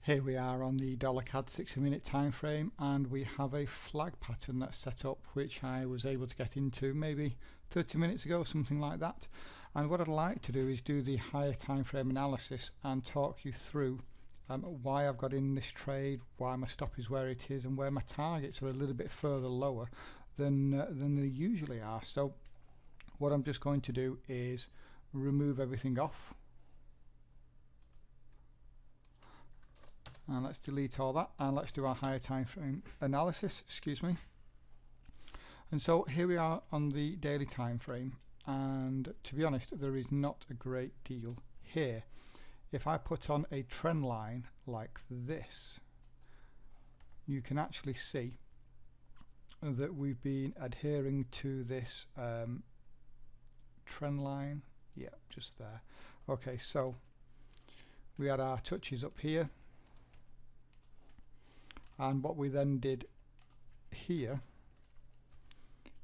Here we are on the $CAD 60-minute time frame, and we have a flag pattern that's set up, which I was able to get into maybe 30 minutes ago, something like that. And what I'd like to do is do the higher time frame analysis and talk you through why I've got in this trade, why my stop is where it is, and where my targets are a little bit further lower than they usually are. So what I'm just going to do is remove everything off. And let's delete all that, and let's do our higher time frame analysis, excuse me. And so here we are on the daily time frame, and to be honest, there is not a great deal here. If I put on a trend line like this, you can actually see that we've been adhering to this trend line. Yeah, just there. Okay, so we had our touches up here. And what we then did here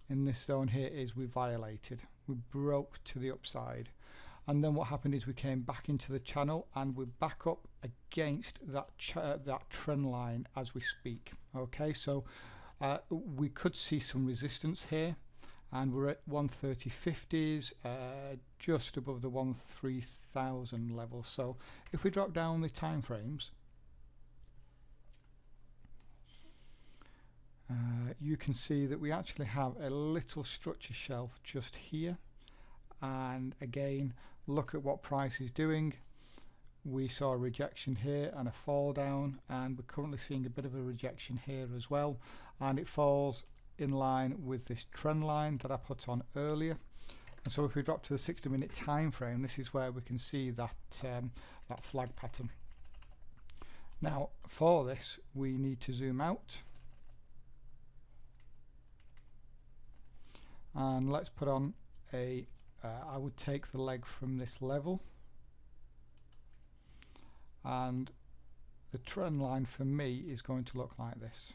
in this zone here is we violated, we broke to the upside, and then what happened is we came back into the channel and we're back up against that trend line as we speak. Okay, so we could see some resistance here, and we're at 130.50s, just above the 13,000 level. So if we drop down the time frames, you can see that we actually have a little structure shelf just here, and again, look at what price is doing. We saw a rejection here and a fall down, and we're currently seeing a bit of a rejection here as well, and it falls in line with this trend line that I put on earlier. And so if we drop to the 60-minute time frame, this is where we can see that that flag pattern. Now for this we need to zoom out, and let's put on a I would take the leg from this level, and the trend line for me is going to look like this.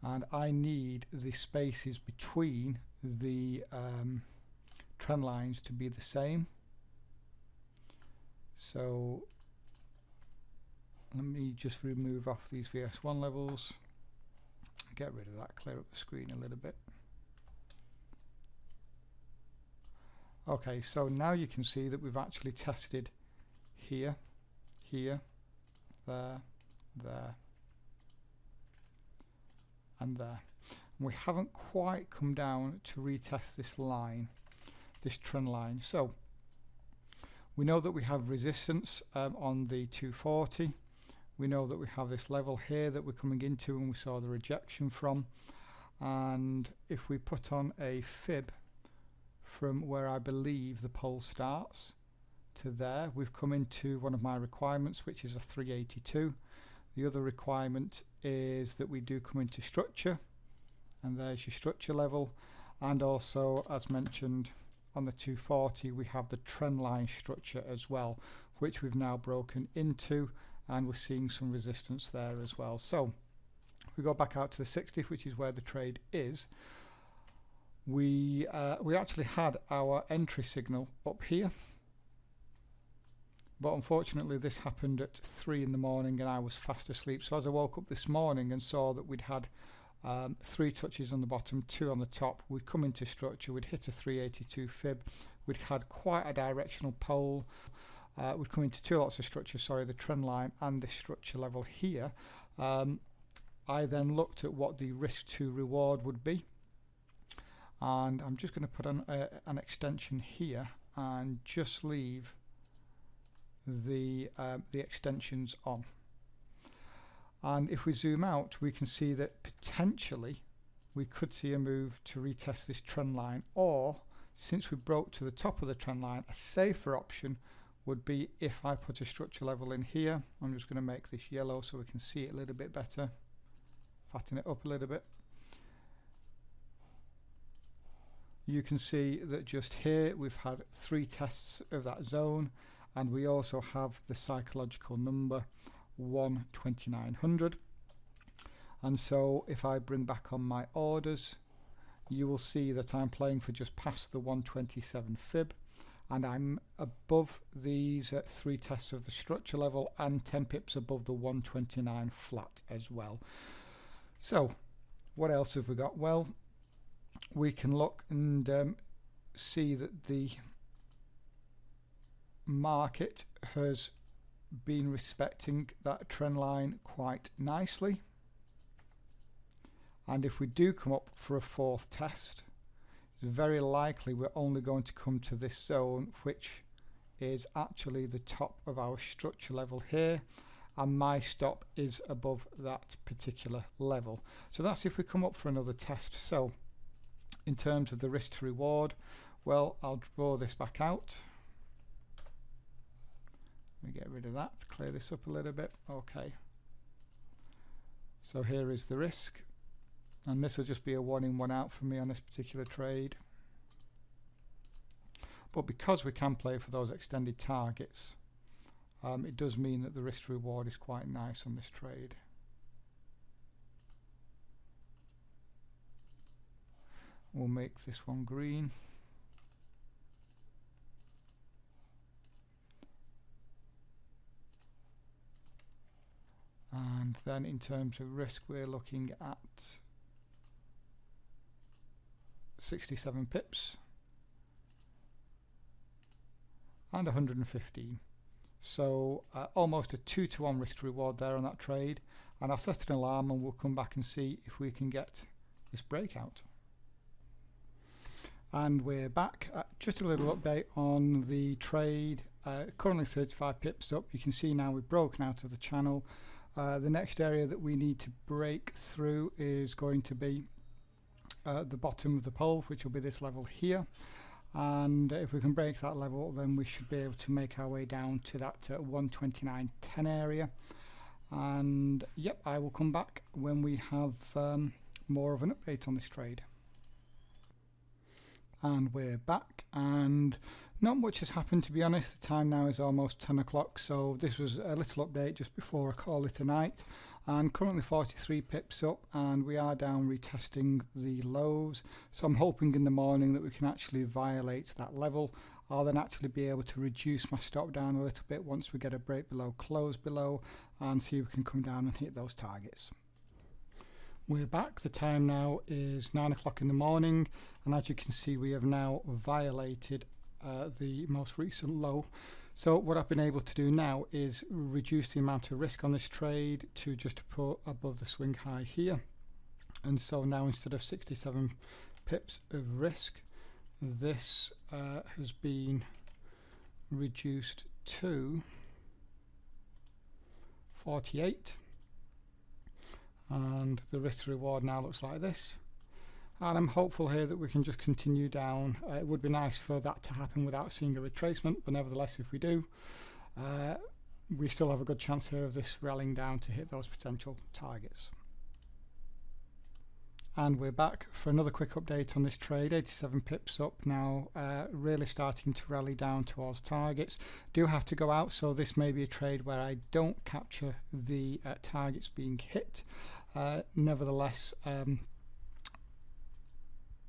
And I need the spaces between the trend lines to be the same. So let me just remove off these VS1 levels, get rid of that, clear up the screen a little bit. Okay, so now you can see that we've actually tested here, here, there, there, and there. And we haven't quite come down to retest this line, this trend line. So we know that we have resistance on the 240. We know that we have this level here that we're coming into and we saw the rejection from. And if we put on a fib from where I believe the pole starts to there, we've come into one of my requirements, which is a 382. The other requirement is that we do come into structure, and there's your structure level. And also, as mentioned, on the 240 we have the trend line structure as well, which we've now broken into, and we're seeing some resistance there as well. So if we go back out to the 60, which is where the trade is, we actually had our entry signal up here, but unfortunately this happened at 3 in the morning and I was fast asleep. So as I woke up this morning and saw that we'd had 3 touches on the bottom, 2 on the top, we'd come into structure, we'd hit a 382 fib, we'd had quite a directional pole, we'd come into 2 lots of structure, sorry, the trend line and this structure level here. I then looked at what the risk to reward would be, and I'm just going to put on an extension here and just leave the extensions on. And if we zoom out, we can see that potentially we could see a move to retest this trend line, or since we broke to the top of the trend line, a safer option would be if I put a structure level in here. I'm just going to make this yellow so we can see it a little bit better, fatten it up a little bit. You can see that just here we've had 3 tests of that zone, and we also have the psychological number 12900. And so if I bring back on my orders, you will see that I'm playing for just past the 127 fib, and I'm above these 3 tests of the structure level and 10 pips above the 129 flat as well. So what else have we got? Well, we can look and see that the market has been respecting that trend line quite nicely, and if we do come up for a 4th test, it's very likely we're only going to come to this zone, which is actually the top of our structure level here, and my stop is above that particular level. So that's if we come up for another test. So in terms of the risk to reward, well, I'll draw this back out. Let me get rid of that, clear this up a little bit. Okay, so here is the risk, and this will just be a 1 in 1 out for me on this particular trade. But because we can play for those extended targets, it does mean that the risk to reward is quite nice on this trade. We'll make this one green. And then in terms of risk, we're looking at 67 pips and 115. So almost a 2-to-1 risk to reward there on that trade. And I'll set an alarm and we'll come back and see if we can get this breakout. And we're back. Just a little update on the trade. Currently 35 pips up. You can see now we've broken out of the channel. The next area that we need to break through is going to be the bottom of the pole, which will be this level here, and if we can break that level, then we should be able to make our way down to that 129.10 area. And yep, I will come back when we have more of an update on this trade. And we're back, and not much has happened, to be honest. The time now is almost 10 o'clock, so this was a little update just before I call it a night. And currently 43 pips up, and we are down retesting the lows, so I'm hoping in the morning that we can actually violate that level. I'll then actually be able to reduce my stop down a little bit once we get a break below, close below, and see if we can come down and hit those targets. We're back. The time now is 9 o'clock in the morning, and as you can see, we have now violated the most recent low. So what I've been able to do now is reduce the amount of risk on this trade to just above the swing high here. And so now instead of 67 pips of risk, this has been reduced to 48. And the risk to reward now looks like this. And I'm hopeful here that we can just continue down. It would be nice for that to happen without seeing a retracement, but nevertheless, if we do, we still have a good chance here of this rallying down to hit those potential targets. And we're back for another quick update on this trade. 87 pips up now, really starting to rally down towards targets. Do have to go out, so this may be a trade where I don't capture the targets being hit. Nevertheless,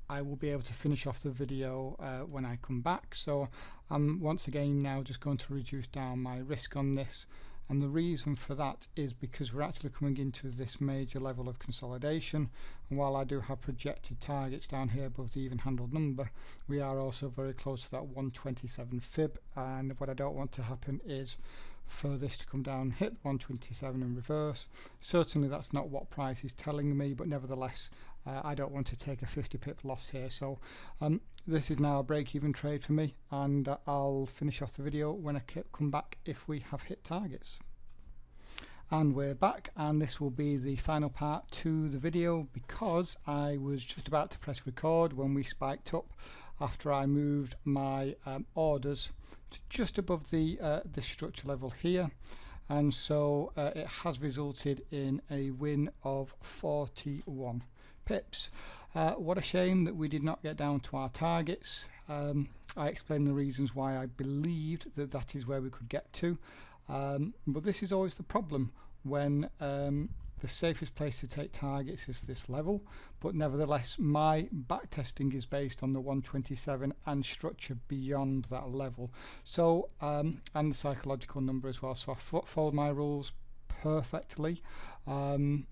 I will be able to finish off the video when I come back. So I'm once again now just going to reduce down my risk on this. And the reason for that is because we're actually coming into this major level of consolidation, and while I do have projected targets down here above the even handled number, we are also very close to that 127 fib, and what I don't want to happen is for this to come down, hit 127 and reverse. Certainly that's not what price is telling me, but nevertheless I don't want to take a 50 pip loss here. So this is now a break-even trade for me, and I'll finish off the video when I come back if we have hit targets. And we're back, and this will be the final part to the video because I was just about to press record when we spiked up after I moved my orders to just above the structure level here, and so it has resulted in a win of 41 pips. What a shame that we did not get down to our targets. I explained the reasons why I believed that that is where we could get to, but this is always the problem when the safest place to take targets is this level, but nevertheless my back testing is based on the 127 and structure beyond that level. So and the psychological number as well. So I followed my rules perfectly, and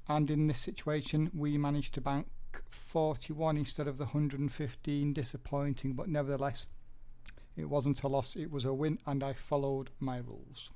in this situation we managed to bank 41 instead of the 115. Disappointing, but nevertheless it wasn't a loss, it was a win, and I followed my rules.